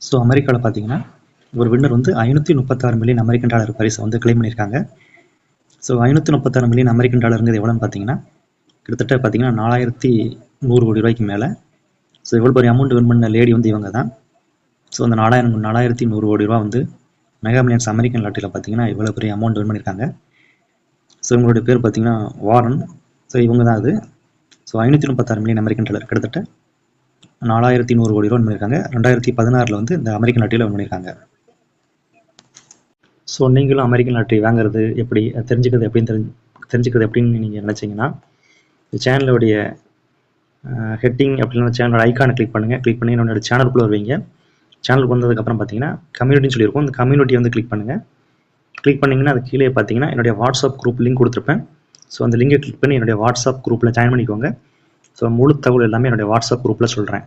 So அமெரிக்காவில் பார்த்தீங்கன்னா ஒரு வின்னர் வந்து 536 மில்லியன் அமெரிக்கன் டாலர் பரிசை வந்து கிளைம் பண்ணியிருக்காங்க. ஸோ 536 மில்லியன் அமெரிக்கன் டாலருங்கிறது எவ்வளோன்னு பார்த்தீங்கன்னா கிட்டத்தட்ட பார்த்தீங்கன்னா 4100 கோடி ரூபாய்க்கு மேலே. ஸோ எவ்வளோ பெரிய அமௌண்ட் வின் பண்ண லேடி வந்து இவங்க தான். ஸோ அந்த 4100 கோடி ரூபா வந்து மெகா மில்லியன்ஸ் அமெரிக்கன் லாட்டரியில் பார்த்தீங்கன்னா இவ்வளோ பெரிய அமௌண்ட் வின் பண்ணியிருக்காங்க. ஸோ இவங்களுடைய பேர் பார்த்தீங்கன்னா வாரன். ஸோ இவங்க தான் அது. ஸோ 536 மில்லியன் அமெரிக்கன் டாலர் கிட்டத்தட்ட 4100 கோடி ரூபா வின் பண்ணியிருக்காங்க. 2016 வந்து இந்த அமெரிக்கன் லாட்டரியில் வின் பண்ணியிருக்காங்க. ஸோ நீங்களும் அமெரிக்கன் லாட்டரி வாங்குறது எப்படி, தெரிஞ்சுக்கிறது எப்படின்னு நீங்கள் நினச்சிங்கன்னா இந்த சேனலுடைய ஹெட்டிங் அப்படின்னா சேனலோட ஐக்கானை கிளிக் பண்ணுங்கள். கிளிக் பண்ணி என்னோட சேனலுக்குள்ளே வருவீங்க. சேனலுக்கு வந்ததுக்கப்புறம் பார்த்தீங்கன்னா கம்யூனிட்டின்னு சொல்லியிருக்கோம். இந்த கம்யூனிட்டி வந்து கிளிக் பண்ணுங்கள். கிளிக் பண்ணிங்கன்னா அது கீழே பார்த்தீங்கன்னா என்னுடைய வாட்ஸ்அப் குரூப் லிங்க் கொடுத்துருப்பேன். ஸோ அந்த லிங்கை கிளிக் பண்ணி என்னுடைய வாட்ஸ்அப் குரூப்பில் ஜாயின் பண்ணிக்கோங்க. ஸோ முழு தகவல் எல்லாமே என்னுடைய வாட்ஸ்அப் குரூப்பில் சொல்கிறேன்.